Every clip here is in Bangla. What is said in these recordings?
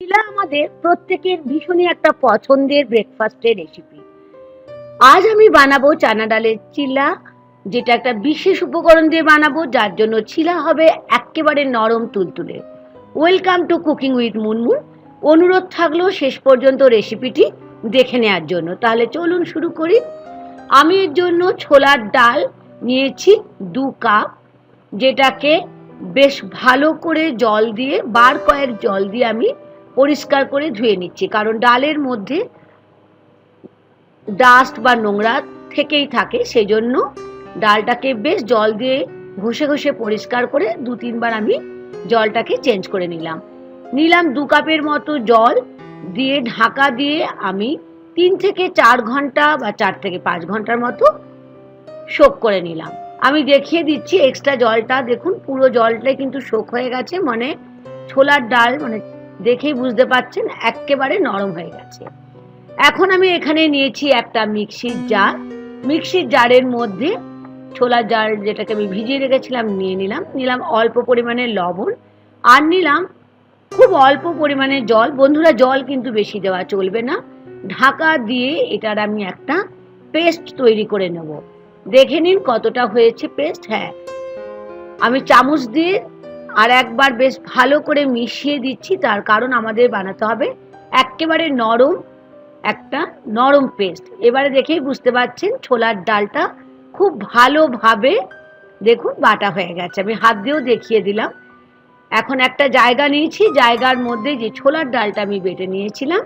চিলা আমাদের প্রত্যেকের ভীষণই একটা পছন্দের ব্রেকফাস্টের রেসিপি। আজ আমি বানাবো চানা ডালের চিলা, যেটা একটা বিশেষ উপকরণ দিয়ে বানাবো, যার জন্য চিলা হবে একেবারে নরম তুলতুলে। Welcome to cooking with Munmun. অনুরোধ থাকলো শেষ পর্যন্ত রেসিপিটি দেখে নেওয়ার জন্য। তাহলে চলুন শুরু করি। আমি এর জন্য ছোলার ডাল নিয়েছি 2 কাপ, যেটাকে বেশ ভালো করে জল দিয়ে বার কয়েক জল দিয়ে আমি পরিষ্কার করে ধুয়ে নিচ্ছি, কারণ ডালের মধ্যে ডাস্ট বা নোংরা থেকেই থাকে। সেজন্য ডালটাকে বেশ জল দিয়ে ঘষে ঘষে পরিষ্কার করে 2-3 বার আমি জলটাকে চেঞ্জ করে নিলাম 2 কাপের মতো জল দিয়ে ঢাকা দিয়ে আমি 3 থেকে 4 ঘন্টা বা 4 থেকে 5 ঘন্টার মতো সোক করে নিলাম। আমি দেখিয়ে দিচ্ছি এক্সট্রা জলটা, দেখুন পুরো জলটাই কিন্তু সোক হয়ে গেছে, মানে ছোলার ডাল মানে দেখেই বুঝতে পারছেন একেবারে নরম হয়ে গেছে। এখন আমি এখানে নিয়েছি একটা মিক্সির জারের মধ্যে ছোলার ডাল যেটাকে আমি ভিজিয়ে রেখেছিলাম নিলাম অল্প পরিমাণে লবণ, আর নিলাম খুব অল্প পরিমাণে জল। বন্ধুরা, জল কিন্তু বেশি দেওয়া চলবে না। ঢাকা দিয়ে এটার আমি একটা পেস্ট তৈরি করে নেব। দেখে নিন কতটা হয়েছে পেস্ট। হ্যাঁ, আমি চামচ দিয়ে আর একবার বেশ ভালো করে মিশিয়ে দিচ্ছি, তার কারণ আমাদের বানাতে হবে একেবারে একটা নরম পেস্ট। এবারে দেখেই বুঝতে পারছেন ছোলার ডালটা খুব ভালোভাবে দেখুন বাটা হয়ে গেছে। আমি হাত দিয়েও দেখিয়ে দিলাম। এখন একটা জায়গা নিয়েছি, জায়গার মধ্যে যে ছোলার ডালটা আমি বেটে নিয়েছিলাম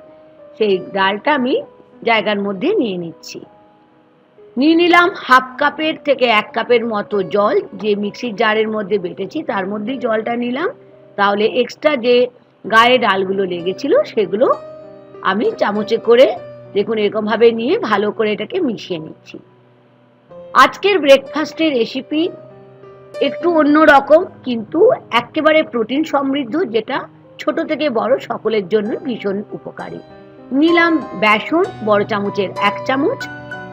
সেই ডালটা আমি জায়গার মধ্যে নিয়ে নিলাম হাফ কাপের থেকে 1 কাপের মতো জল, যে মিক্সির জারের মধ্যে বেটেছি তার মধ্যেই জলটা নিলাম। তাহলে এক্সট্রা যে গায়ে ডালগুলো লেগেছিল সেগুলো আমি চামচে করে দেখুন এরকম ভাবে নিয়ে ভালো করে এটাকে মিশিয়ে নিচ্ছি। আজকের ব্রেকফাস্টের রেসিপি একটু অন্যরকম, কিন্তু একেবারে প্রোটিন সমৃদ্ধ, যেটা ছোট থেকে বড় সকলের জন্য ভীষণ উপকারী। নিলাম বেসন বড় চামচের 1 চামচ,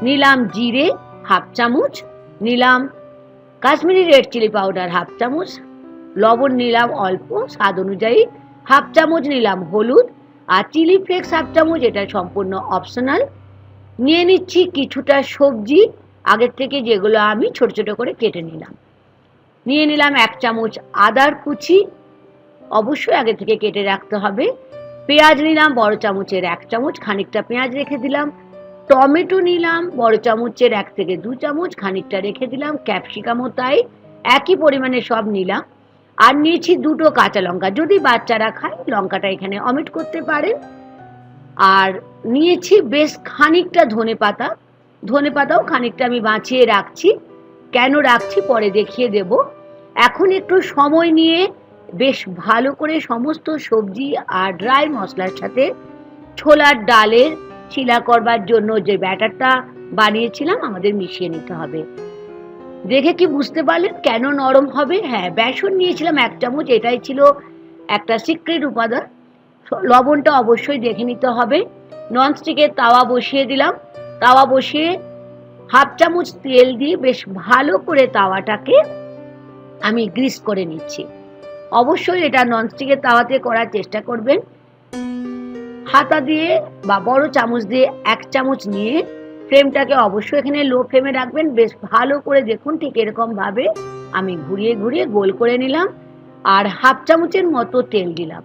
নিলাম জিরে হাফ চামচ, নিলাম Kashmiri red chilli powder half চামচ, লবণ নিলাম অল্প স্বাদ অনুযায়ী, হাফ চামচ নিলাম হলুদ, আর চিলি ফ্লেক্স হাফ চামচ, এটা সম্পূর্ণ অপশনাল। নিয়ে নিচ্ছি কিছুটা সবজি আগের থেকে, যেগুলো আমি ছোট ছোট করে কেটে নিলাম 1 চামচ আদার কুচি, অবশ্যই আগে থেকে কেটে রাখতে হবে। পেঁয়াজ নিলাম বড় চামচের 1 চামচ, খানিকটা পেঁয়াজ রেখে দিলাম। টমেটো নিলাম বড় চামচের 1 থেকে 2 চামচ, খানিকটা রেখে দিলাম। ক্যাপসিকামও তাই, একই পরিমাণে সব নিলাম। আর নিয়েছি 2টো কাঁচা লঙ্কা, যদি বাচ্চারা খায় লঙ্কাটা এখানে অমিট করতে পারেন। আর নিয়েছি বেশ খানিকটা ধনেপাতাও খানিকটা আমি বাঁচিয়ে রাখছি। কেন রাখছি পরে দেখিয়ে দেব। এখন একটু সময় নিয়ে বেশ ভালো করে সমস্ত সবজি আর ড্রাই মশলার সাথে ছোলার ডালের চিলা করবার জন্য যে ব্যাটারটা বানিয়েছিলাম আমাদের মিশিয়ে নিতে হবে। দেখে কি বুঝতে পারলেন কেন নরম হবে? হ্যাঁ, বেসন নিয়েছিলাম 1 চামচ, এটাই ছিল একটা সিক্রেট উপাদান। লবণটা অবশ্যই দেখে নিতে হবে। ননস্টিকের তাওয়া বসিয়ে দিলাম, তাওয়া বসিয়ে হাফ চামচ তেল দিয়ে বেশ ভালো করে তাওয়াটাকে আমি গ্রিস করে নিচ্ছি। অবশ্যই এটা ননস্টিকের তাওয়াতে করার চেষ্টা করবেন। হাতা দিয়ে বা বড় চামচ দিয়ে 1 চামচ নিয়ে ফ্লেমটাকে অবশ্যই এখানে লো ফ্লেমে রাখবেন। বেশ ভালো করে দেখুন ঠিক এরকম ভাবে আমি ঘুরিয়ে ঘুরিয়ে গোল করে নিলাম, আর হাফ চামচের মতো তেল দিলাম।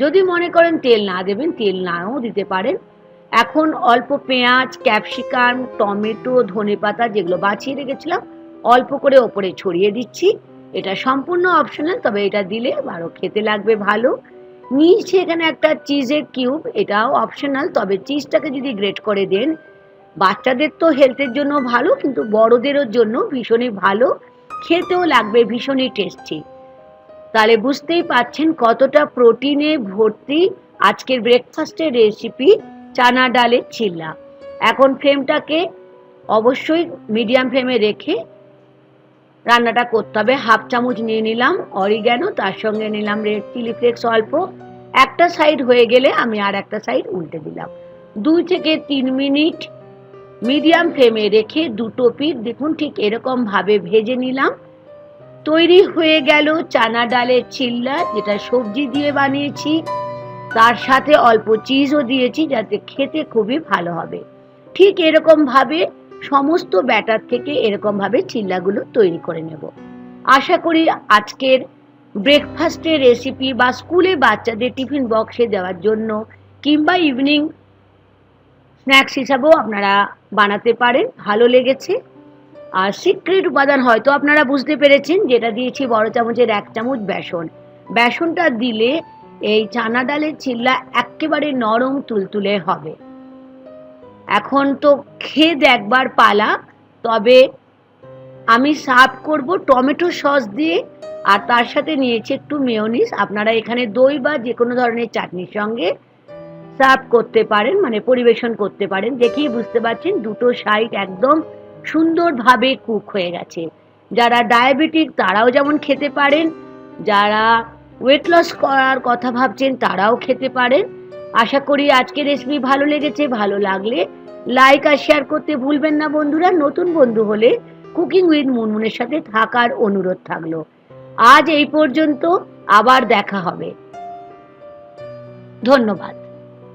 যদি মনে করেন তেল না দেবেন, তেল নাও দিতে পারেন। এখন অল্প পেঁয়াজ, ক্যাপসিকাম, টমেটো, ধনেপাতা যেগুলো বাছিয়ে রেখেছিলাম অল্প করে ওপরে ছড়িয়ে দিচ্ছি। এটা সম্পূর্ণ অপশনাল, তবে এটা দিলে আরো খেতে লাগবে ভালো। নিচে এখানে একটা চিজের কিউব, এটাও অপশনাল, তবে চিজটাকে যদি গ্রেট করে দেন বাচ্চাদের তো হেলথের জন্য ভালো, কিন্তু বড়দেরও জন্য ভীষণই ভালো, খেতেও লাগবে ভীষণই টেস্টি। তাহলে বুঝতেই পাচ্ছেন কতটা প্রোটিনে ভর্তি আজকের ব্রেকফাস্টের রেসিপি চানা ডালের চিল্লা। এখন ফ্লেমটাকে অবশ্যই মিডিয়াম ফ্লেমে রেখে রান্নাটা করতে হবে। হাফ চামচ নিয়ে নিলাম অরিগ্যানো, তার সঙ্গে নিলাম রেড চিলি ফ্লেক্স অল্প। একটা সাইড হয়ে গেলে আমি আর একটা সাইড উল্টে দিলাম। 2 থেকে 3 মিনিট মিডিয়াম ফ্লেমে রেখে দুটো পিঠ দেখুন ঠিক এরকম ভাবে ভেজে নিলাম। তৈরি হয়ে গেল চানা ডালের চিল্লা, যেটা সবজি দিয়ে বানিয়েছি। তার সাথে অল্প চিজও দিয়েছি যাতে খেতে খুবই ভালো হবে। ঠিক এরকম ভাবে সমস্ত ব্যাটার থেকে এরকম ভাবে চিল্লাগুলো তৈরি করে নেব। আশা করি আজকের ব্রেকফাস্টের রেসিপি বা স্কুলে বাচ্চাদের টিফিন বক্সে দেওয়ার জন্য কিংবা ইভিনিং স্ন্যাক্স হিসাবেও আপনারা বানাতে পারেন, ভালো লেগেছে। আর সিক্রেট উপাদান হয়তো আপনারা বুঝতে পেরেছেন, যেটা দিয়েছি বড় চামচের 1 চামচ বেসন। বেসনটা দিলে এই চানা ডালের চিল্লা একেবারে নরম তুলতুলে হবে। এখন তো খেয়ে দেখবার পালা, তবে আমি সার্ভ করব টমেটো সস দিয়ে, আর তার সাথে নিয়েছি একটু মেয়োনিজ। আপনারা এখানে দই বা যে কোনো ধরনের চাটনির সঙ্গে সার্ভ করতে পারেন, মানে পরিবেশন করতে পারেন। দেখেই বুঝতে পারছেন দুটো সাইড একদম সুন্দরভাবে কুক হয়ে গেছে। যারা ডায়াবেটিক তারাও যেমন খেতে পারেন, যারা ওয়েট লস করার কথা ভাবছেন তারাও খেতে পারেন। আশা করি আজকের রেসিপি ভালো লেগেছে। ভালো লাগলে লাইক আর শেয়ার করতে ভুলবেন না বন্ধুরা। নতুন বন্ধু হলে কুকিং উইথ মুনমুনের সাথে থাকার অনুরোধ থাকলো। আজ এই পর্যন্ত, আবার দেখা হবে। ধন্যবাদ।